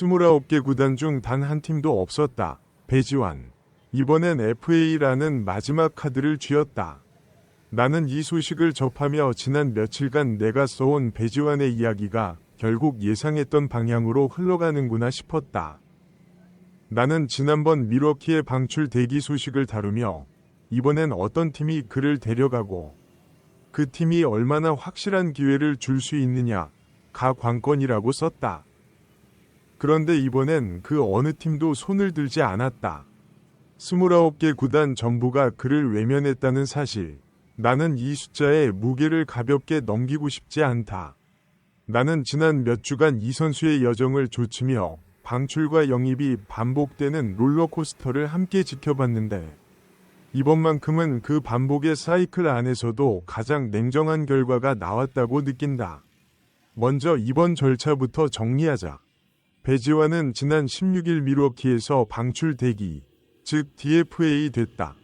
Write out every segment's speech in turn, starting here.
29개 구단 중 단 한 팀도 없었다. 배지환. 이번엔 FA라는 마지막 카드를 쥐었다. 나는 이 소식을 접하며 지난 며칠간 내가 써온 배지환의 이야기가 결국 예상했던 방향으로 흘러가는구나 싶었다. 나는 지난번 밀워키의 방출 대기 소식을 다루며 이번엔 어떤 팀이 그를 데려가고 그 팀이 얼마나 확실한 기회를 줄 수 있느냐가 관건이라고 썼다. 그런데 이번엔 그 어느 팀도 손을 들지 않았다. 29개 구단 전부가 그를 외면했다는 사실. 나는 이 숫자에 무게를 가볍게 넘기고 싶지 않다. 나는 지난 몇 주간 이 선수의 여정을 조치며 방출과 영입이 반복되는 롤러코스터를 함께 지켜봤는데 이번만큼은 그 반복의 사이클 안에서도 가장 냉정한 결과가 나왔다고 느낀다. 먼저 이번 절차부터 정리하자. 배지환은 지난 16일 밀워키에서 방출 대기, 즉 DFA 됐다.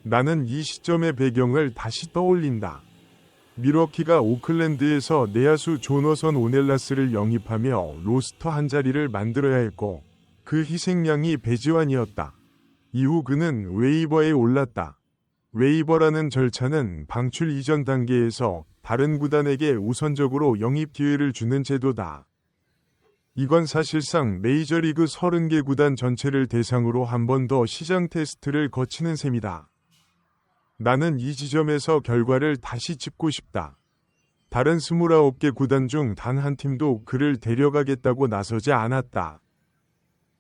나는 이 시점의 배경을 다시 떠올린다. 밀워키가 오클랜드에서 내야수 조너선 오넬라스를 영입하며 로스터 한 자리를 만들어야 했고 그 희생양이 배지환이었다. 이후 그는 웨이버에 올랐다. 웨이버라는 절차는 방출 이전 단계에서 다른 구단에게 우선적으로 영입 기회를 주는 제도다. 이건 사실상 메이저리그 30개 구단 전체를 대상으로 한 번 더 시장 테스트를 거치는 셈이다. 나는 이 지점에서 결과를 다시 짚고 싶다. 다른 29개 구단 중 단 한 팀도 그를 데려가겠다고 나서지 않았다.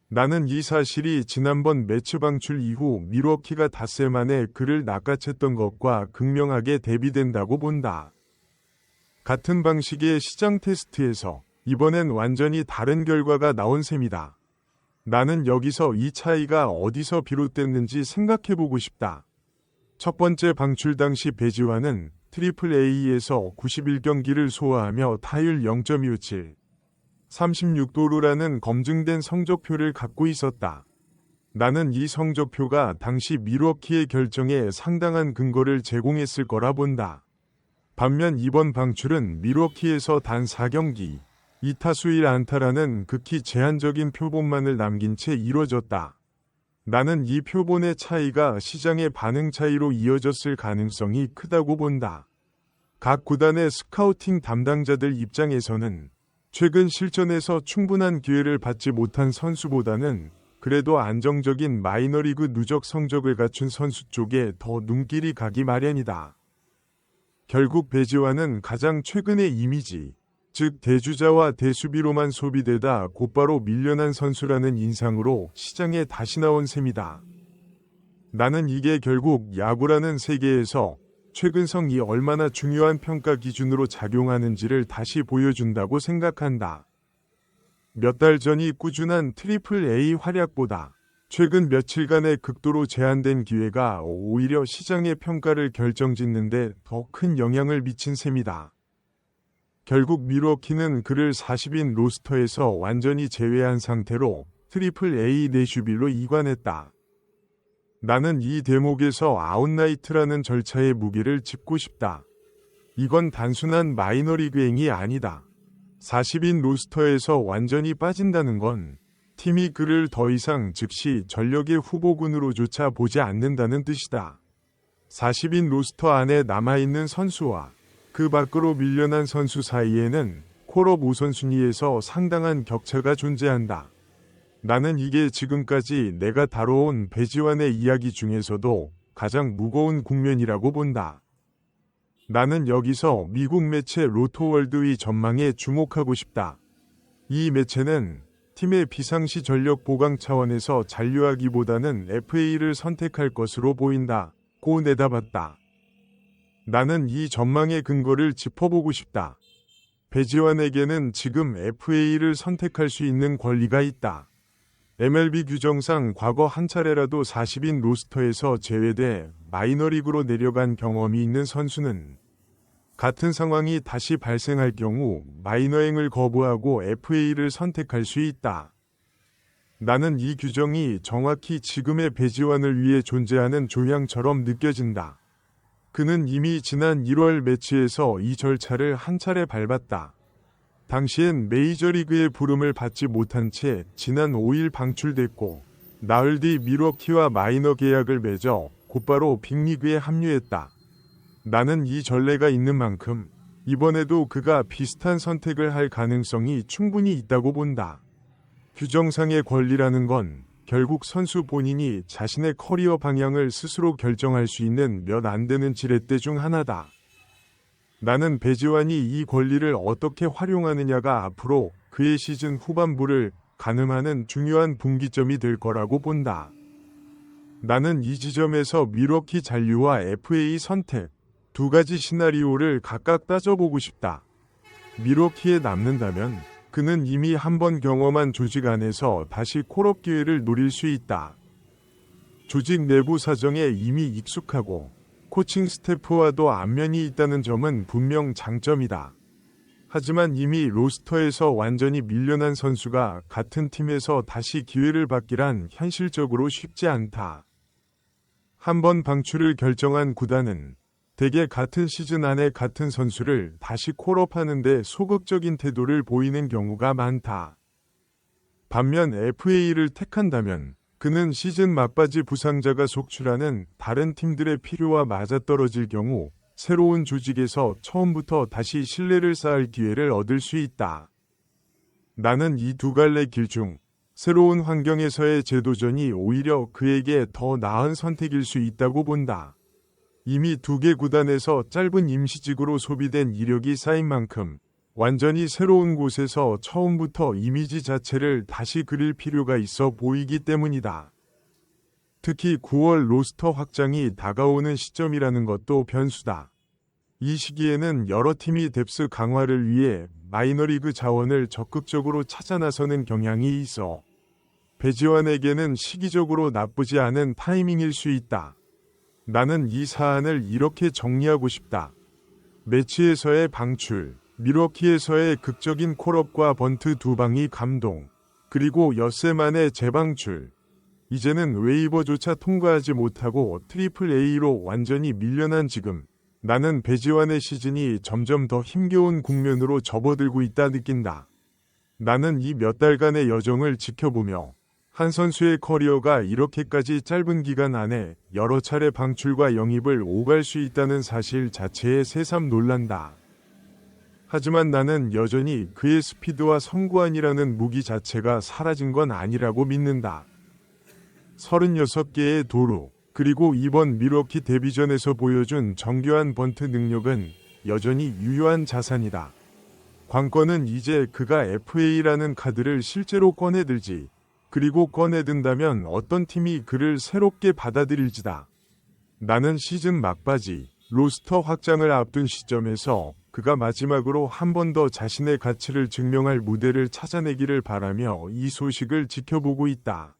나는 이 사실이 지난번 매치 방출 이후 밀워키가 닷새 만에 그를 낚아챘던 것과 극명하게 대비된다고 본다. 같은 방식의 시장 테스트에서 이번엔 완전히 다른 결과가 나온 셈이다. 나는 여기서 이 차이가 어디서 비롯됐는지 생각해보고 싶다. 첫 번째 방출 당시 배지환은 AAA에서 91경기를 소화하며 타율 0.27, 36도루라는 검증된 성적표를 갖고 있었다. 나는 이 성적표가 당시 밀워키의 결정에 상당한 근거를 제공했을 거라 본다. 반면 이번 방출은 밀워키에서 단 4경기, 2타수 1안타라는 극히 제한적인 표본만을 남긴 채 이뤄졌다. 나는 이 표본의 차이가 시장의 반응 차이로 이어졌을 가능성이 크다고 본다. 각 구단의 스카우팅 담당자들 입장에서는 최근 실전에서 충분한 기회를 받지 못한 선수보다는 그래도 안정적인 마이너리그 누적 성적을 갖춘 선수 쪽에 더 눈길이 가기 마련이다. 결국 배지환은 가장 최근의 이미지, 즉 대주자와 대수비로만 소비되다 곧바로 밀려난 선수라는 인상으로 시장에 다시 나온 셈이다. 나는 이게 결국 야구라는 세계에서 최근성이 얼마나 중요한 평가 기준으로 작용하는지를 다시 보여준다고 생각한다. 몇 달 전이 꾸준한 AAA 활약보다 최근 며칠간의 극도로 제한된 기회가 오히려 시장의 평가를 결정짓는데 더 큰 영향을 미친 셈이다. 결국 밀워키는 그를 40인 로스터에서 완전히 제외한 상태로 AAA 내슈빌로 이관했다. 나는 이 대목에서 아웃나이트라는 절차의 무게를 짚고 싶다. 이건 단순한 마이너리그행이 아니다. 40인 로스터에서 완전히 빠진다는 건 팀이 그를 더 이상 즉시 전력의 후보군으로조차 보지 않는다는 뜻이다. 40인 로스터 안에 남아있는 선수와 그 밖으로 밀려난 선수 사이에는 콜업 우선순위에서 상당한 격차가 존재한다. 나는 이게 지금까지 내가 다뤄온 배지환의 이야기 중에서도 가장 무거운 국면이라고 본다. 나는 여기서 미국 매체 로토월드의 전망에 주목하고 싶다. 이 매체는 팀의 비상시 전력 보강 차원에서 잔류하기보다는 FA를 선택할 것으로 보인다고 내다봤다. 나는 이 전망의 근거를 짚어보고 싶다. 배지환에게는 지금 FA를 선택할 수 있는 권리가 있다. MLB 규정상 과거 한 차례라도 40인 로스터에서 제외돼 마이너리그로 내려간 경험이 있는 선수는 같은 상황이 다시 발생할 경우 마이너행을 거부하고 FA를 선택할 수 있다. 나는 이 규정이 정확히 지금의 배지환을 위해 존재하는 조향처럼 느껴진다. 그는 이미 지난 1월 매치에서 이 절차를 한 차례 밟았다. 당시엔 메이저리그의 부름을 받지 못한 채 지난 5일 방출됐고 나흘 뒤 밀워키와 마이너 계약을 맺어 곧바로 빅리그에 합류했다. 나는 이 전례가 있는 만큼 이번에도 그가 비슷한 선택을 할 가능성이 충분히 있다고 본다. 규정상의 권리라는 건 결국 선수 본인이 자신의 커리어 방향을 스스로 결정할 수 있는 몇 안 되는 지렛대 중 하나다. 나는 배지환이 이 권리를 어떻게 활용하느냐가 앞으로 그의 시즌 후반부를 가늠하는 중요한 분기점이 될 거라고 본다. 나는 이 지점에서 밀워키 잔류와 FA 선택 두 가지 시나리오를 각각 따져보고 싶다. 밀워키에 남는다면 그는 이미 한 번 경험한 조직 안에서 다시 콜업 기회를 노릴 수 있다. 조직 내부 사정에 이미 익숙하고 코칭 스태프와도 안면이 있다는 점은 분명 장점이다. 하지만 이미 로스터에서 완전히 밀려난 선수가 같은 팀에서 다시 기회를 받기란 현실적으로 쉽지 않다. 한 번 방출을 결정한 구단은 대개 같은 시즌 안에 같은 선수를 다시 콜업하는 데 소극적인 태도를 보이는 경우가 많다. 반면 FA를 택한다면 그는 시즌 막바지 부상자가 속출하는 다른 팀들의 필요와 맞아떨어질 경우 새로운 조직에서 처음부터 다시 신뢰를 쌓을 기회를 얻을 수 있다. 나는 이 두 갈래 길 중 새로운 환경에서의 재도전이 오히려 그에게 더 나은 선택일 수 있다고 본다. 이미 두 개 구단에서 짧은 임시직으로 소비된 이력이 쌓인 만큼 완전히 새로운 곳에서 처음부터 이미지 자체를 다시 그릴 필요가 있어 보이기 때문이다. 특히 9월 로스터 확장이 다가오는 시점이라는 것도 변수다. 이 시기에는 여러 팀이 뎁스 강화를 위해 마이너리그 자원을 적극적으로 찾아 나서는 경향이 있어 배지환에게는 시기적으로 나쁘지 않은 타이밍일 수 있다. 나는 이 사안을 이렇게 정리하고 싶다. 매치에서의 방출, 밀워키에서의 극적인 콜업과 번트 두 방이 감동, 그리고 엿새 만의 재방출. 이제는 웨이버조차 통과하지 못하고 트리플 A로 완전히 밀려난 지금 나는 배지환의 시즌이 점점 더 힘겨운 국면으로 접어들고 있다 느낀다. 나는 이 몇 달간의 여정을 지켜보며 한 선수의 커리어가 이렇게까지 짧은 기간 안에 여러 차례 방출과 영입을 오갈 수 있다는 사실 자체에 새삼 놀란다. 하지만 나는 여전히 그의 스피드와 선구안이라는 무기 자체가 사라진 건 아니라고 믿는다. 36개의 도루, 그리고 이번 밀워키 데뷔전에서 보여준 정교한 번트 능력은 여전히 유효한 자산이다. 관건은 이제 그가 FA라는 카드를 실제로 꺼내들지, 그리고 꺼내든다면 어떤 팀이 그를 새롭게 받아들일지다. 나는 시즌 막바지 로스터 확장을 앞둔 시점에서 그가 마지막으로 한 번 더 자신의 가치를 증명할 무대를 찾아내기를 바라며 이 소식을 지켜보고 있다.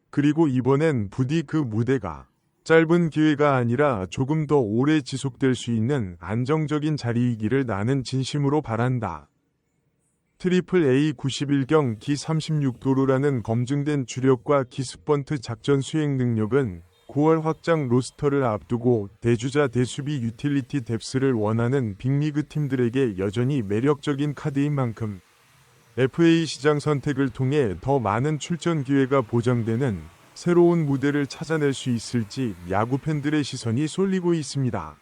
그리고 이번엔 부디 그 무대가 짧은 기회가 아니라 조금 더 오래 지속될 수 있는 안정적인 자리이기를 나는 진심으로 바란다. 트리플 A 91경 기 36도루라는 검증된 주력과 기습번트 작전 수행 능력은 9월 확장 로스터를 앞두고 대주자 대수비 유틸리티 뎁스를 원하는 빅리그 팀들에게 여전히 매력적인 카드인 만큼 FA 시장 선택을 통해 더 많은 출전 기회가 보장되는 새로운 무대를 찾아낼 수 있을지 야구 팬들의 시선이 쏠리고 있습니다.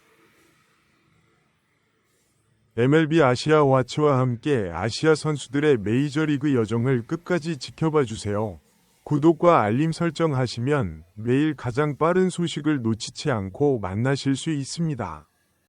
MLB 아시아 와치와 함께 아시아 선수들의 메이저리그 여정을 끝까지 지켜봐 주세요. 구독과 알림 설정하시면 매일 가장 빠른 소식을 놓치지 않고 만나실 수 있습니다.